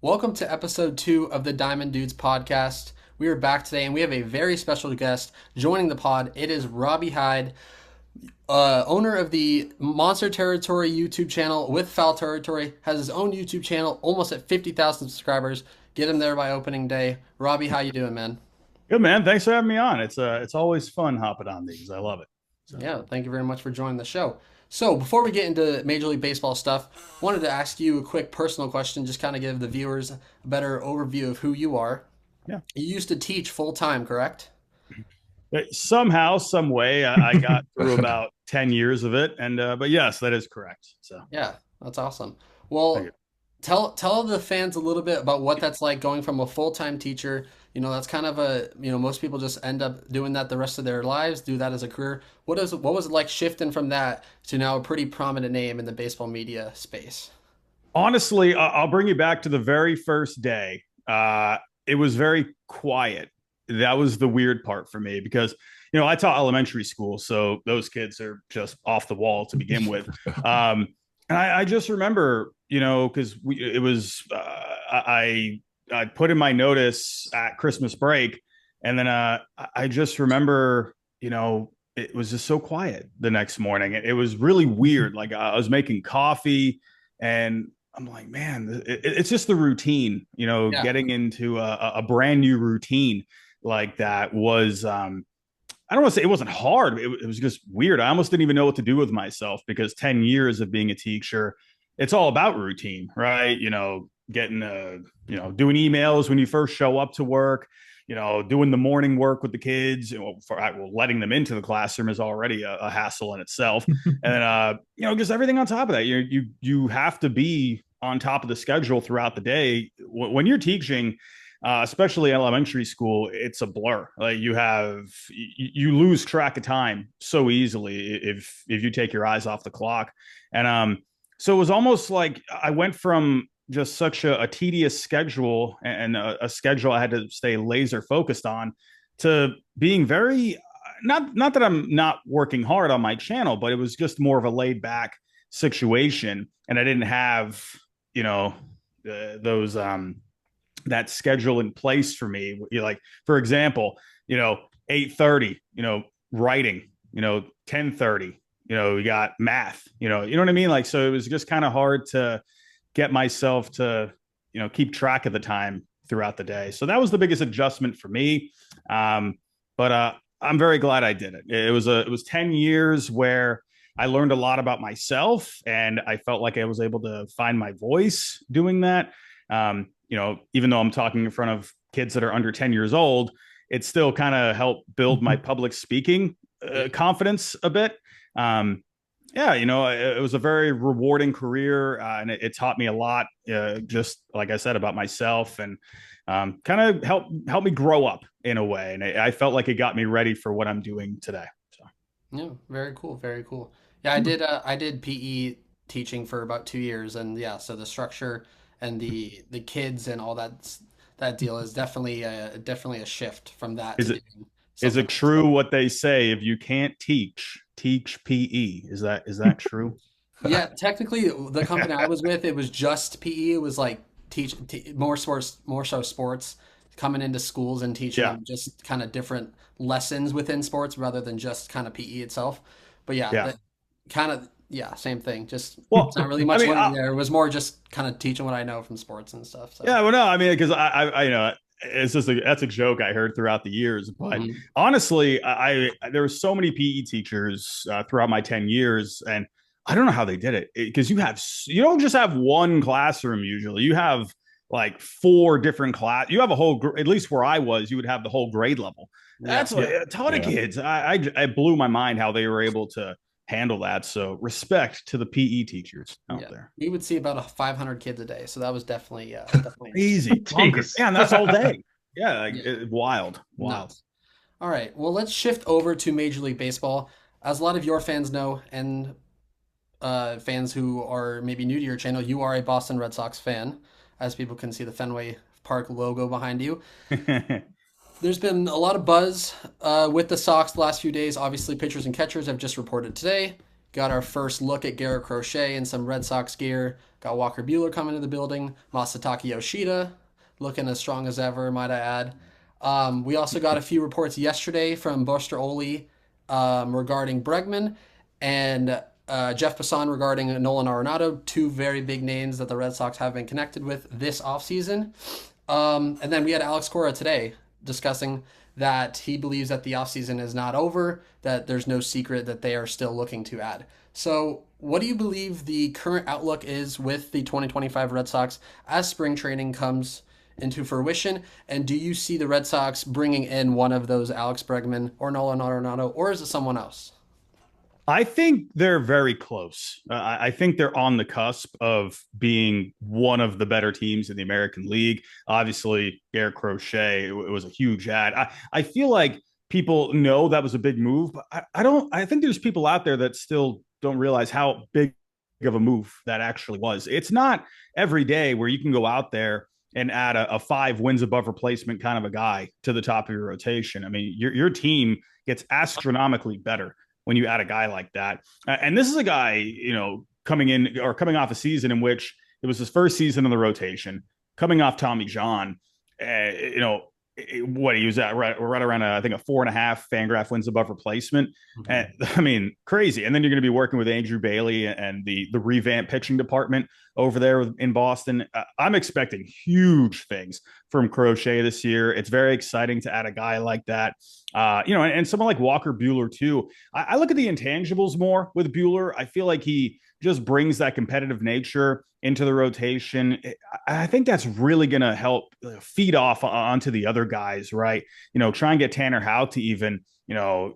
Welcome to episode 2 of the Diamond Dudes podcast. We are back today and we have a very special guest joining the pod. It is Robbie Hyde, owner of the Monster Territory YouTube channel with Foul Territory, has his own YouTube channel almost at 50,000 subscribers. Get him there by opening day. Robbie, how you doing, man? Good man. Thanks for having me on. It's always fun hopping on these. I love it. So Yeah, thank you very much for joining the show. So, before we get into Major League Baseball stuff, wanted to ask you a quick personal question, just kind of give the viewers a better overview of who you are. yeah. You used to teach full time, correct? Somehow, some way, I got through about 10 years of it, and but yes, that is correct. So Yeah, that's awesome. thank Well, you. tell the fans a little bit about what that's like going from a full time teacher. That's kind of most people just end up doing that the rest of their lives, do that as a career. What was it like shifting from that to now a pretty prominent name in the baseball media space? Honestly, I'll bring you back to the very first day. It was very quiet. That was the weird part for me because I taught elementary school, so those kids are just off the wall to begin with. Um, and I just remember, because it was I put in my notice at Christmas break, and then I just remember, it was just so quiet the next morning. It was really weird. Like I was making coffee, and I'm like, man, it's just the routine, Yeah. getting into a brand new routine like that was, I don't want to say it wasn't hard. It was just weird. I almost didn't even know what to do with myself because 10 years of being a teacher, it's all about routine, right? Getting, doing emails when you first show up to work, doing the morning work with the kids, letting them into the classroom is already a hassle in itself. And then, just everything on top of that, you have to be on top of the schedule throughout the day. When you're teaching, especially elementary school, it's a blur. Like you lose track of time so easily if you take your eyes off the clock. And so it was almost like I went from just such a tedious schedule and a schedule I had to stay laser focused on to being very not that I'm not working hard on my channel, but it was just more of a laid back situation, and I didn't have those that schedule in place for me. Like, for example, 8:30, writing, 10:30, we got math, you know what I mean? Like, so it was just kind of hard to get myself to, keep track of the time throughout the day. So that was the biggest adjustment for me. But I'm very glad I did it. It was 10 years where I learned a lot about myself, and I felt like I was able to find my voice doing that. Even though I'm talking in front of kids that are under 10 years old, it still kind of helped build my public speaking confidence a bit. Yeah, it was a very rewarding career, and it taught me a lot, just like I said, about myself, and kind of helped me grow up in a way. And I felt like it got me ready for what I'm doing today. So, Yeah, very cool, very cool. Yeah, I did PE teaching for about 2 years, and yeah, so the structure and the kids and all that deal is definitely a shift from that is to it doing is something it else. true what they say? If you can't teach PE. Is that true? Yeah, technically, the company I was with, it was just PE. It was like more sports, more so sports, coming into schools and teaching Yeah, them just kind of different lessons within sports rather than just kind of PE itself. But yeah, yeah. that kind of yeah, same thing. Just it's Well, not really I much mean, learning there. It was more just kind of teaching what I know from sports and stuff. So, yeah, well, no, I mean, because it's just that's a joke I heard throughout the years. But mhm. honestly, there were so many PE teachers throughout my 10 years, and I don't know how they did it because you don't just have one classroom usually. You have like four different class. You have a whole, at least where I was, you would have the whole grade level. Yeah, That's what a ton of Yeah. kids. I blew my mind how they were able to handle that. So respect to the PE teachers out yeah. there. We would see about 500 kids a day, so that was definitely insane. Easy, bonkers. Jeez. Yeah, and that's all day. Yeah, like, Yeah, wild, wild. nuts. All right, well, let's shift over to Major League Baseball. As a lot of your fans know, and fans who are maybe new to your channel, you are a Boston Red Sox fan, as people can see the Fenway Park logo behind you. There's been a lot of buzz with the Sox the last few days. Obviously, pitchers and catchers have just reported today. Got our first look at Garrett Crochet in some Red Sox gear. Got Walker Buehler coming to the building. Masataka Yoshida looking as strong as ever, might I add. We also got a few reports yesterday from Buster Olney regarding Bregman and Jeff Passan regarding Nolan Arenado, two very big names that the Red Sox have been connected with this offseason. And then we had Alex Cora today discussing that he believes that the offseason is not over, that there's no secret that they are still looking to add. So, what do you believe the current outlook is with the 2025 Red Sox as spring training comes into fruition? And do you see the Red Sox bringing in one of those Alex Bregman or Nolan Arenado, or is it someone else? I think they're very close. I think they're on the cusp of being one of the better teams in the American League. Obviously, Garrett Crochet, it was a huge ad. I feel like people know that was a big move, but I don't. I think there's people out there that still don't realize how big of a move that actually was. It's not every day where you can go out there and add a 5 wins above replacement kind of a guy to the top of your rotation. I mean, your team gets astronomically better when you add a guy like that. And this is a guy, coming in or coming off a season in which it was his first season in the rotation, coming off Tommy John. What he was at right around I think a 4.5 Fangraph wins above replacement. Mm-hmm. And I mean, crazy. And then you're going to be working with Andrew Bailey and the revamped pitching department over there in Boston. I'm expecting huge things from Crochet this year. It's very exciting to add a guy like that. And someone like Walker Buehler too. I look at the intangibles more with Buehler. I feel like he just brings that competitive nature into the rotation. I think that's really going to help feed off onto the other guys, right? Try and get Tanner Houck to even,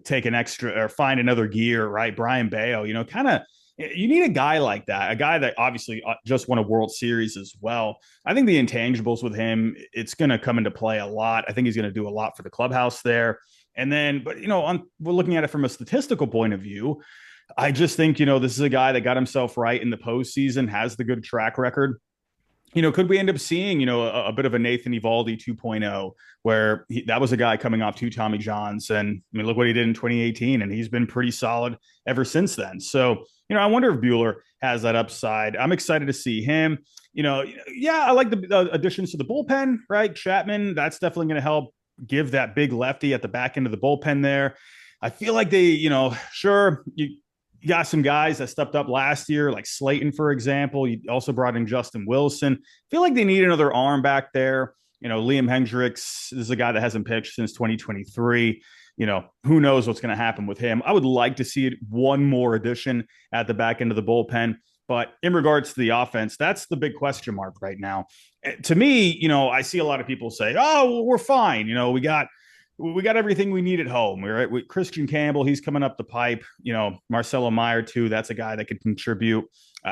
take an extra or find another gear, right? Brian Bayo, kind of, you need a guy like that, a guy that obviously just won a World Series as well. I think the intangibles with him, it's going to come into play a lot. I think he's going to do a lot for the clubhouse there. And then, but, we're looking at it from a statistical point of view. I just think, this is a guy that got himself right in the postseason, has the good track record. Could we end up seeing, a bit of a Nathan Eovaldi 2.0, where that was a guy coming off 2 Tommy Johns. And I mean, look what he did in 2018, and he's been pretty solid ever since then. So, I wonder if Buehler has that upside. I'm excited to see him. I like the additions to the bullpen, right? Chapman, that's definitely going to help give that big lefty at the back end of the bullpen there. I feel like they, sure, you got some guys that stepped up last year, like Slayton, for example. You also brought in Justin Wilson. I feel like they need another arm back there. Liam Hendricks is a guy that hasn't pitched since 2023. Who knows what's going to happen with him. I would like to see one more addition at the back end of the bullpen. But in regards to the offense, that's the big question mark right now. To me, I see a lot of people say, oh, we're fine. We got everything we need at home. We're right with Christian Campbell. He's coming up the pipe. Marcelo Meyer too. That's a guy that could contribute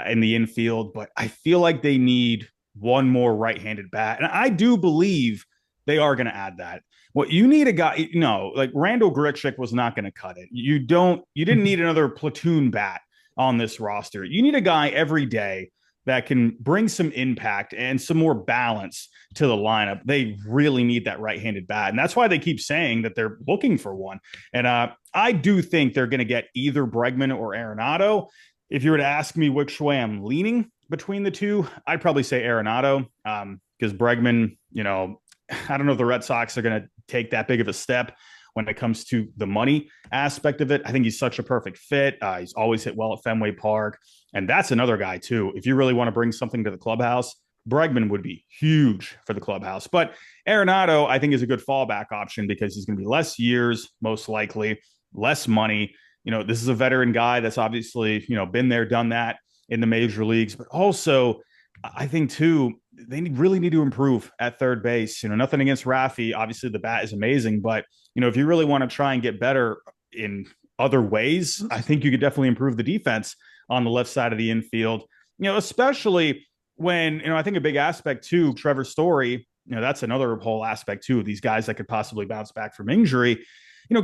in the infield. But I feel like they need one more right-handed bat, and I do believe they are going to add that. What you need a guy, like Randall Grichuk was not going to cut it. You didn't need another platoon bat on this roster. You need a guy every day that can bring some impact and some more balance to the lineup. They really need that right-handed bat. And that's why they keep saying that they're looking for one. And I do think they're going to get either Bregman or Arenado. If you were to ask me which way I'm leaning between the two, I'd probably say Arenado, because Bregman, I don't know if the Red Sox are going to take that big of a step when it comes to the money aspect of it. I think he's such a perfect fit. He's always hit well at Fenway Park. And that's another guy, too. If you really want to bring something to the clubhouse, Bregman would be huge for the clubhouse. But Arenado, I think, is a good fallback option because he's going to be less years, most likely, less money. This is a veteran guy that's obviously, been there, done that in the major leagues. But also, I think, too, they really need to improve at third base. Nothing against Rafi. Obviously, the bat is amazing. But, if you really want to try and get better in other ways, I think you could definitely improve the defense on the left side of the infield, especially when, I think a big aspect too, Trevor Story, that's another whole aspect too, these guys that could possibly bounce back from injury.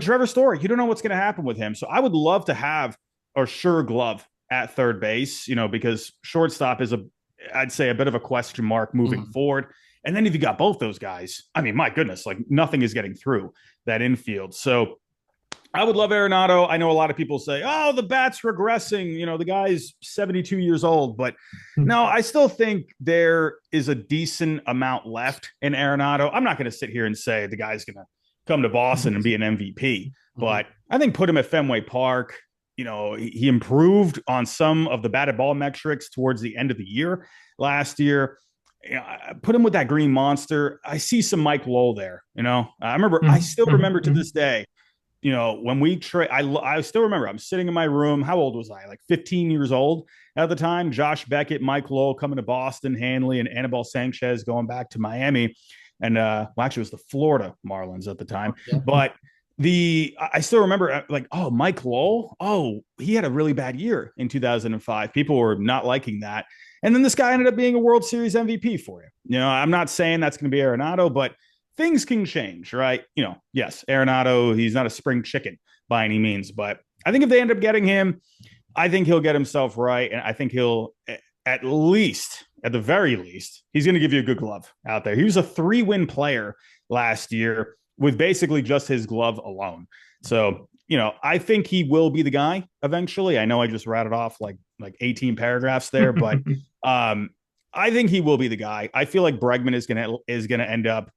Trevor Story, you don't know what's going to happen with him. So I would love to have a sure glove at third base, because shortstop is I'd say a bit of a question mark moving forward. And then if you got both those guys, I mean, my goodness, like nothing is getting through that infield. So I would love Arenado. I know a lot of people say, oh, the bat's regressing. The guy's 72 years old. But no, I still think there is a decent amount left in Arenado. I'm not going to sit here and say the guy's going to come to Boston and be an MVP. Mhm. But I think put him at Fenway Park. He improved on some of the batted ball metrics towards the end of the year last year. I put him with that green monster. I see some Mike Lowell there. I still remember to this day, when we trade, I still remember I'm sitting in my room. How old was I? Like 15 years old at the time. Josh Beckett, Mike Lowell coming to Boston, Hanley, and Anibal Sanchez going back to Miami. And actually, it was the Florida Marlins at the time. Yeah. But I still remember like, oh, Mike Lowell. Oh, he had a really bad year in 2005. People were not liking that. And then this guy ended up being a World Series MVP for you. I'm not saying that's going to be Arenado, but things can change, right? Yes, Arenado, he's not a spring chicken by any means, but I think if they end up getting him, I think he'll get himself right. And I think he'll, at the very least, he's going to give you a good glove out there. He was a 3-win player last year with basically just his glove alone. So, I think he will be the guy eventually. I know I just rattled off like 18 paragraphs there, but I think he will be the guy. I feel like Bregman is gonna end up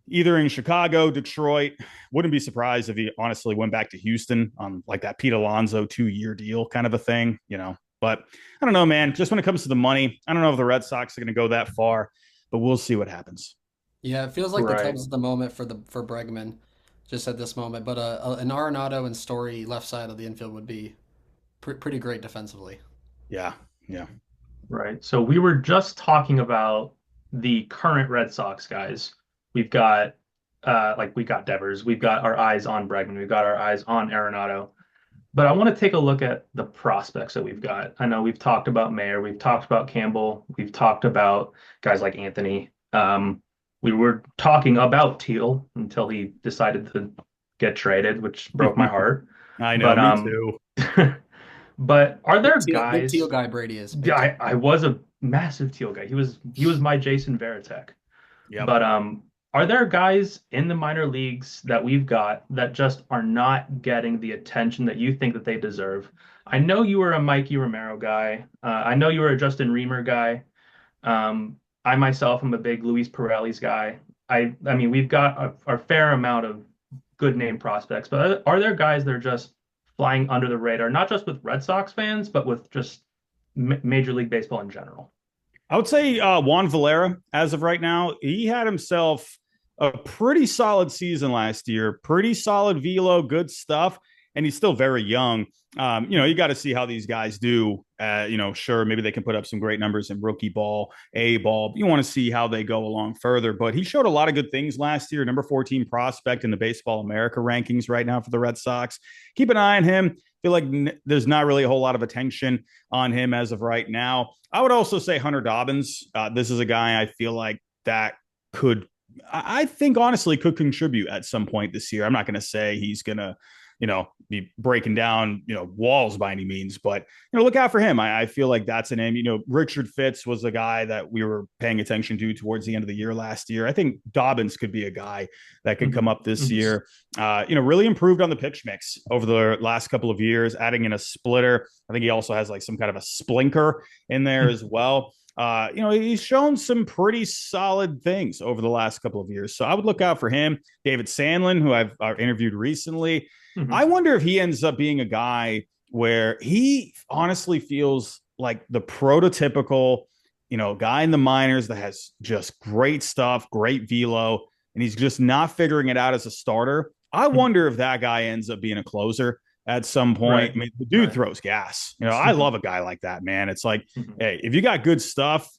either in Chicago, Detroit. Wouldn't be surprised if he honestly went back to Houston on like that Pete Alonso 2-year deal kind of a thing, But I don't know, man. Just when it comes to the money, I don't know if the Red Sox are going to go that far, but we'll see what happens. Yeah, it feels like the Right. Cubs at the moment for Bregman, just at this moment. But an Arenado and Story left side of the infield would be pretty great defensively. Yeah, yeah. Right. So we were just talking about the current Red Sox guys. We've got we got Devers, we've got our eyes on Bregman, we've got our eyes on Arenado. But I want to take a look at the prospects that we've got. I know we've talked about Mayer, we've talked about Campbell, we've talked about guys like Anthony. We were talking about Teal until he decided to get traded, which broke my heart. I know, But me too. but are there Big Teal guys? guy Brady is. Big Yeah, Teal. I was a massive Teal guy. He was my Jason Varitek. Yep. But are there guys in the minor leagues that we've got that just are not getting the attention that you think that they deserve? I know you were a Mikey Romero guy. I know you were a Justin Reamer guy. I myself am a big Luis Pirelli's guy. I mean, we've got a fair amount of good name prospects, but are there guys that are just flying under the radar, not just with Red Sox fans, but with just Major League Baseball in general? I would say Juan Valera, as of right now, he had himself a pretty solid season last year, pretty solid velo, good stuff, and he's still very young. You got to see how these guys do. Sure, maybe they can put up some great numbers in rookie ball, A ball. You want to see how they go along further, but he showed a lot of good things last year. Number 14 prospect in the Baseball America rankings right now for the Red Sox. Keep an eye on him. Feel like there's not really a whole lot of attention on him as of right now. I would also say Hunter Dobbins. This is a guy I feel like that I think honestly could contribute at some point this year. I'm not going to say he's going to, be breaking down, walls by any means, but, look out for him. I feel like that's a name. Richard Fitz was a guy that we were paying attention to towards the end of the year last year. I think Dobbins could be a guy that could come up this year. Really improved on the pitch mix over the last couple of years, adding in a splitter. I think he also has like some kind of a splinker in there as well. He's shown some pretty solid things over the last couple of years. So I would look out for him. David Sandlin, who I've interviewed recently. I wonder if he ends up being a guy where he honestly feels like the prototypical, guy in the minors that has just great stuff, great velo, and he's just not figuring it out as a starter. I wonder if that guy ends up being a closer at some point. Right. I mean, the dude throws gas. I love a guy like that, man. It's like, hey, if you got good stuff,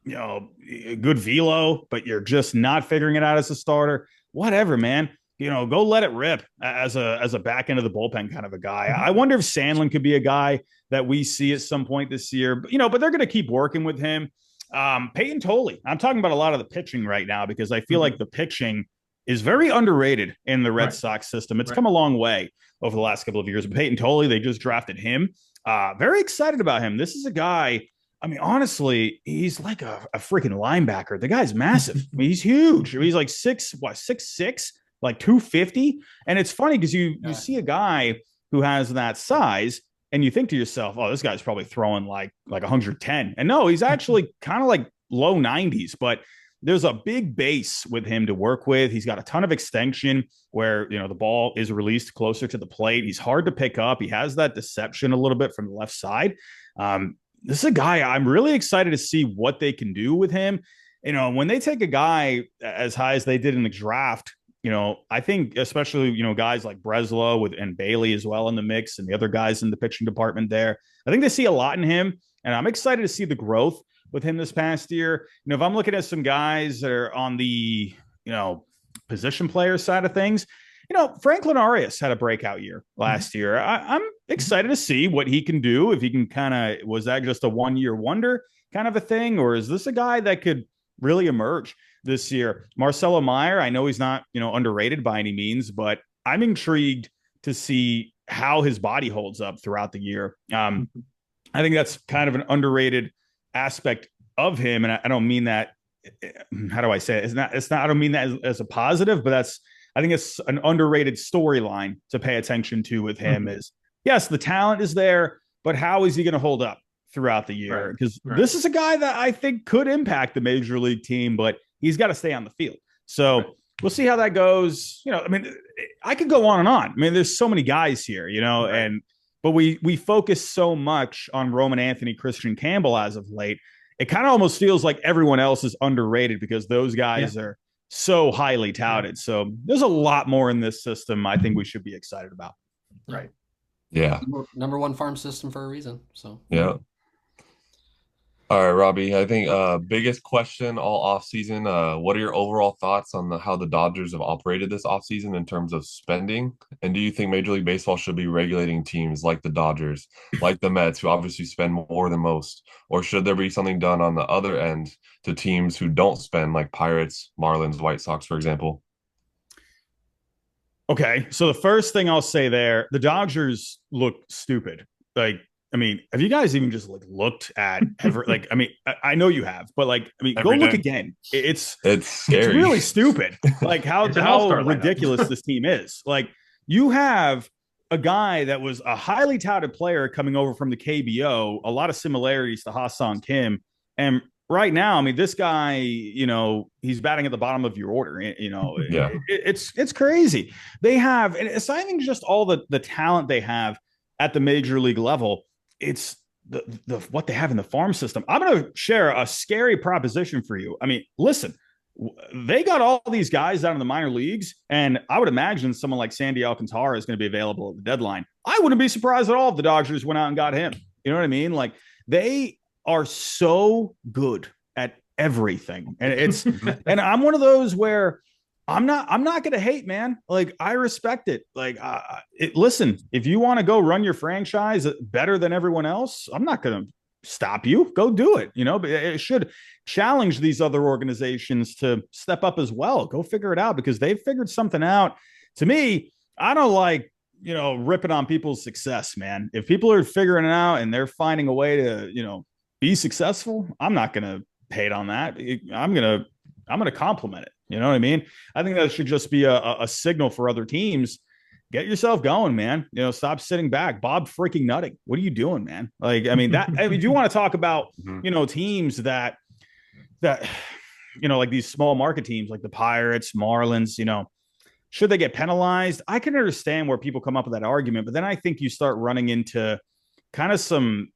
good velo, but you're just not figuring it out as a starter, whatever, man. Go let it rip as a back end of the bullpen kind of a guy. I wonder if Sandlin could be a guy that we see at some point this year. But they're going to keep working with him. Peyton Tolley. I'm talking about a lot of the pitching right now because I feel like the pitching is very underrated in the Red Sox system. It's come a long way over the last couple of years. But Peyton Tolley, they just drafted him. Very excited about him. This is a guy. I mean, honestly, he's like a freaking linebacker. The guy's massive. I mean, he's huge. He's like 6'6", like 250. And it's funny because you see a guy who has that size and you think to yourself, oh, this guy's probably throwing like 110. And no, he's actually kind of like low 90s, but there's a big base with him to work with. He's got a ton of extension where, the ball is released closer to the plate. He's hard to pick up. He has that deception a little bit from the left side. This is a guy I'm really excited to see what they can do with him. When they take a guy as high as they did in the draft, I think especially, guys like Breslow and Bailey as well in the mix and the other guys in the pitching department there, I think they see a lot in him. And I'm excited to see the growth with him this past year. If I'm looking at some guys that are on the, position player side of things, Franklin Arias had a breakout year last year. I'm excited to see what he can do. If he can was that just a 1-year wonder kind of a thing? Or is this a guy that could really emerge this year? Marcelo Meyer, I know he's not, underrated by any means, but I'm intrigued to see how his body holds up throughout the year. I think that's kind of an underrated aspect of him. And I don't mean that, how do I say it? I don't mean that as a positive, but I think it's an underrated storyline to pay attention to with him is, yes, the talent is there, but how is he going to hold up throughout the year? Because this is a guy that I think could impact the major league team, but he's got to stay on the field. So we'll see how that goes. I could go on and on. There's so many guys here, but we focus so much on Roman Anthony, Christian Campbell as of late. It kind of almost feels like everyone else is underrated because those guys are so highly touted. So there's a lot more in this system I think we should be excited about. Right. Yeah. Number one farm system for a reason. So yeah. All right, Robbie, I think biggest question all offseason, what are your overall thoughts on how the Dodgers have operated this offseason in terms of spending? And do you think Major League Baseball should be regulating teams like the Dodgers, like the Mets, who obviously spend more than most? Or should there be something done on the other end to teams who don't spend, like Pirates, Marlins, White Sox, for example? Okay, so the first thing I'll say there, the Dodgers look stupid. Have you guys even just looked at I know you have, but go look again. It's scary. It's really stupid. How ridiculous this team is. You have a guy that was a highly touted player coming over from the KBO, a lot of similarities to Ha-Seong Kim. And right now, this guy, he's batting at the bottom of your order. It's crazy. They have, and it's not even just all the talent they have at the major league level. It's the what they have in the farm system. I'm going to share a scary proposition for you. Listen, they got all these guys out in the minor leagues, and I would imagine someone like Sandy Alcantara is going to be available at the deadline. I wouldn't be surprised at all if the Dodgers went out and got him. You know what I mean? They are so good at everything, and it's and I'm one of those where I'm not going to hate, man. I respect it. Listen, if you want to go run your franchise better than everyone else, I'm not going to stop you. Go do it. But it should challenge these other organizations to step up as well. Go figure it out because they've figured something out. To me, I don't like, ripping on people's success, man. If people are figuring it out and they're finding a way to, be successful, I'm not going to hate on that. I'm going to compliment it. You know what I mean? I think that should just be a signal for other teams. Get yourself going, man. Stop sitting back. Bob freaking Nutting. What are you doing, man? If you want to talk about, teams that, like these small market teams, like the Pirates, Marlins, should they get penalized? I can understand where people come up with that argument, but then I think you start running into kind of some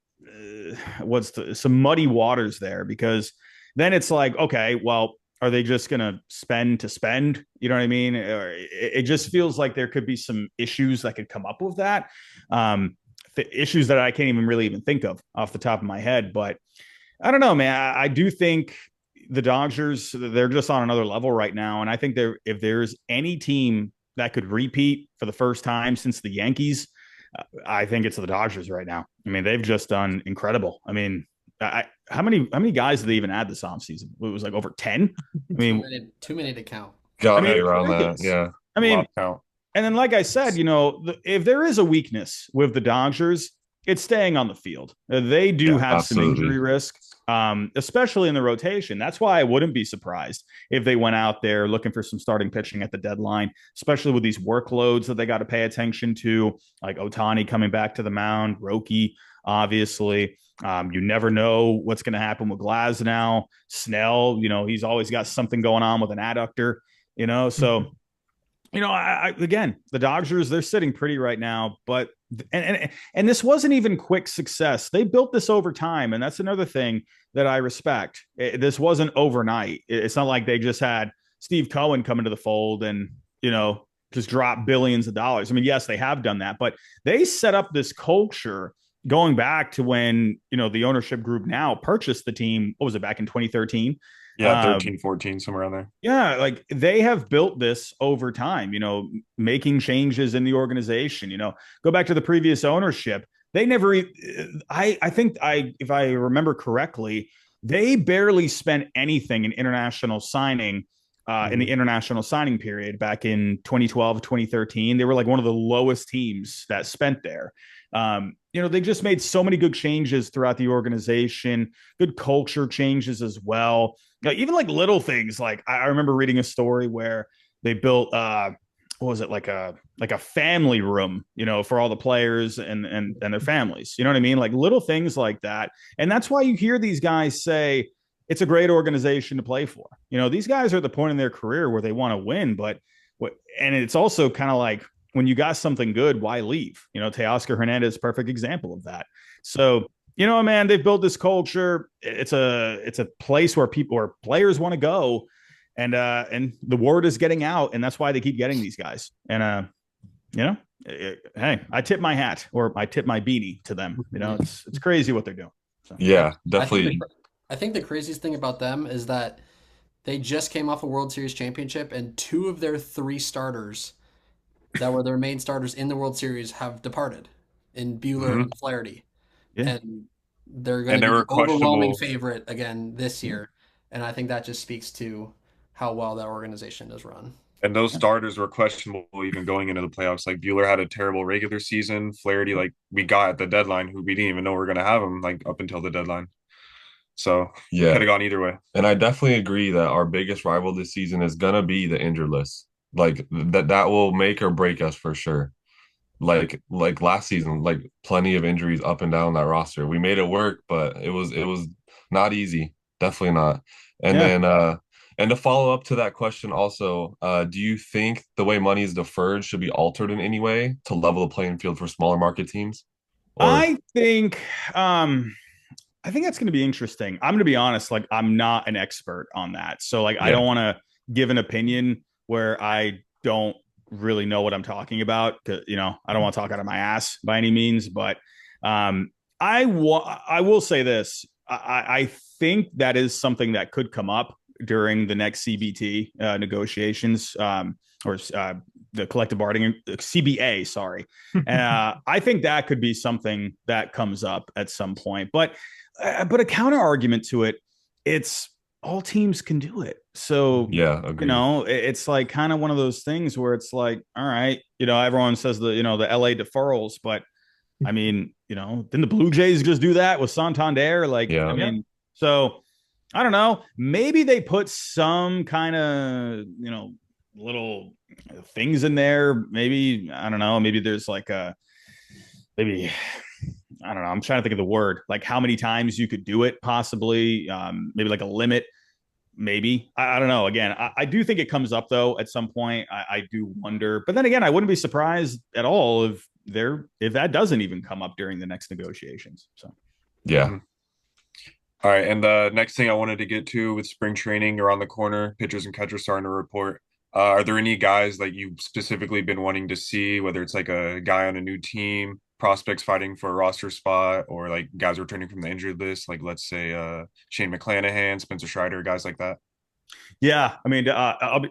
muddy waters there, because then it's okay, well, are they just going to spend to spend? You know what I mean? Or it just feels like there could be some issues that could come up with that. Issues that I can't even think of off the top of my head. But I don't know, man. I do think the Dodgers, they're just on another level right now. And I think if there's any team that could repeat for the first time since the Yankees, I think it's the Dodgers right now. They've just done incredible. How many guys did they even add this offseason? It was over 10. Too many to count. Got me around that. Yeah. And then, like I said, if there is a weakness with the Dodgers, it's staying on the field. They do have some injury risk. especially in the rotation. That's why I wouldn't be surprised if they went out there looking for some starting pitching at the deadline, especially with these workloads that they got to pay attention to, like Ohtani coming back to the mound, Roki, obviously. You never know what's going to happen with Glasnow, Snell. He's always got something going on with an adductor. So again, the Dodgers, they're sitting pretty right now, but and this wasn't even quick success. They built this over time, and that's another thing that I respect. This wasn't overnight. It's not like they just had Steve Cohen come into the fold and just drop billions of dollars. I mean, yes, they have done that, but they set up this culture going back to when the ownership group now purchased the team. What was it, back in 2013? Yeah, 13, 14, somewhere around there. Yeah, like they have built this over time, making changes in the organization. Go back to the previous ownership. They never, I think if I remember correctly, they barely spent anything in international signing in the international signing period back in 2012, 2013. They were like one of the lowest teams that spent there. They just made so many good changes throughout the organization, good culture changes as well. Even like little things. Like I remember reading a story where they built, what was it, like a family room, for all the players and their families. You know what I mean? Like little things like that. And that's why you hear these guys say it's a great organization to play for. These guys are at the point in their career where they want to win, and it's also kind of like, when you got something good, why leave? Teoscar Hernandez, perfect example of that. So, man, they've built this culture. It's a place where players want to go, and the word is getting out, and that's why they keep getting these guys. And hey, I tip my hat or I tip my beanie to them. It's crazy what they're doing. So. Yeah, definitely. I think the craziest thing about them is that they just came off a World Series championship, and 2 of their 3 starters that were their main starters in the World Series have departed in Buehler and Flaherty. Yeah. And they're going to be an overwhelming favorite again this year. And I think that just speaks to how well that organization is run. And those starters were questionable even going into the playoffs. Like Buehler had a terrible regular season. Flaherty, like we got at the deadline, who we didn't even know we were going to have him like up until the deadline. So yeah, could have gone either way. And I definitely agree that our biggest rival this season is going to be the injured list. Like that will make or break us for sure. Like last season, like plenty of injuries up and down that roster. We made it work, but it was not easy. Definitely not. And then and to follow up to that question also, do you think the way money is deferred should be altered in any way to level the playing field for smaller market teams? I think that's going to be interesting. I'm going to be honest, like I'm not an expert on that. So like I don't want to give an opinion where I don't really know what I'm talking about. I don't want to talk out of my ass by any means, but I will say this. I think that is something that could come up during the next CBT negotiations or the collective bargaining, CBA, sorry. And I think that could be something that comes up at some point. But a counter argument to it, it's all teams can do it. So, agreed. it's like kind of one of those things where it's like, all right, everyone says the LA deferrals, but I mean, didn't the Blue Jays just do that with Santander? Like, so I don't know. Maybe they put some kind of, little things in there. Maybe, I don't know. Maybe there's like maybe, I don't know. I'm trying to think of the word, like how many times you could do it possibly. Maybe like a limit. Maybe. I don't know. Again, I do think it comes up though at some point. I do wonder. But then again, I wouldn't be surprised at all if that doesn't even come up during the next negotiations. So yeah. All right. And the next thing I wanted to get to with spring training around the corner, pitchers and catchers starting to report. Are there any guys that you've specifically been wanting to see, whether it's like a guy on a new team, prospects fighting for a roster spot, or like guys returning from the injured list, like let's say Shane McClanahan, Spencer Strider, guys like that? Yeah, I mean,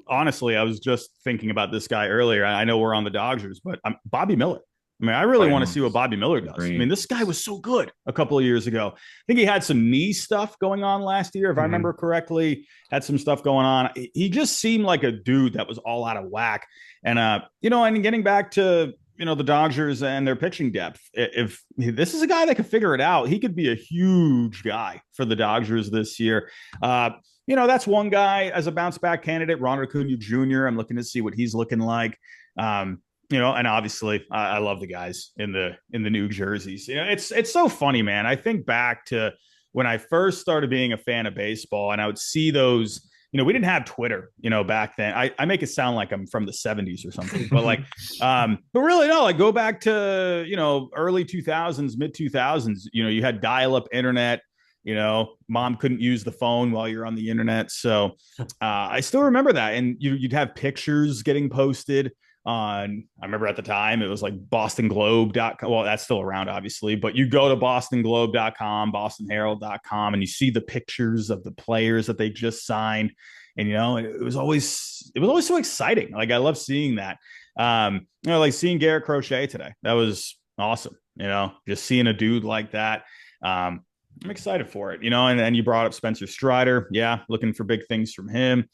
honestly, I was just thinking about this guy earlier. I know we're on the Dodgers, but Bobby Miller. I mean, I really want to see what Bobby Miller does. I mean, this guy was so good a couple of years ago. I think he had some knee stuff going on last year, if I remember correctly. Had some stuff going on. He just seemed like a dude that was all out of whack. And and getting back to the Dodgers and their pitching depth. If this is a guy that could figure it out, he could be a huge guy for the Dodgers this year. That's one guy as a bounce back candidate. Ronald Acuna Jr. I'm looking to see what he's looking like. And obviously I love the guys in the new jerseys. It's so funny, man. I think back to when I first started being a fan of baseball, and I would see those. We didn't have Twitter, back then. I make it sound like I'm from the 70s or something, but but really no, go back to, early 2000s, mid 2000s, you had dial-up internet, mom couldn't use the phone while you're on the internet. So I still remember that. And you'd have pictures getting posted on, I remember at the time it was like bostonglobe.com. Well, that's still around, obviously, but you go to bostonglobe.com, bostonherald.com, and you see the pictures of the players that they just signed. And, it was always so exciting. Like, I love seeing that. Like seeing Garrett Crochet today. That was awesome. Just seeing a dude like that. I'm excited for it, and then you brought up Spencer Strider. Yeah. Looking for big things from him.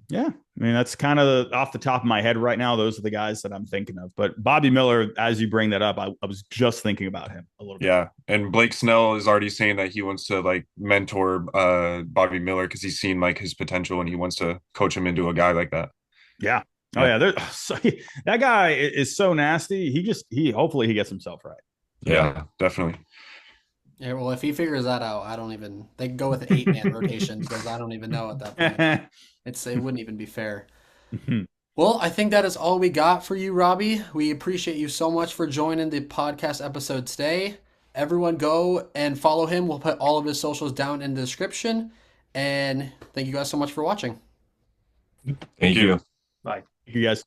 Yeah, I mean, that's kind of off the top of my head right now. Those are the guys that I'm thinking of. But Bobby Miller, as you bring that up, I was just thinking about him a little bit. Yeah, and Blake Snell is already saying that he wants to mentor Bobby Miller because he's seen his potential and he wants to coach him into a guy like that. Yeah. Oh yeah, that guy is so nasty. Hopefully he gets himself right. Yeah, definitely. Yeah, well, if he figures that out, they can go with 8-man rotations because I don't even know at that point. It wouldn't even be fair. Well, I think that is all we got for you, Robbie. We appreciate you so much for joining the podcast episode today. Everyone go and follow him. We'll put all of his socials down in the description. And thank you guys so much for watching. Thank you. Bye. You guys.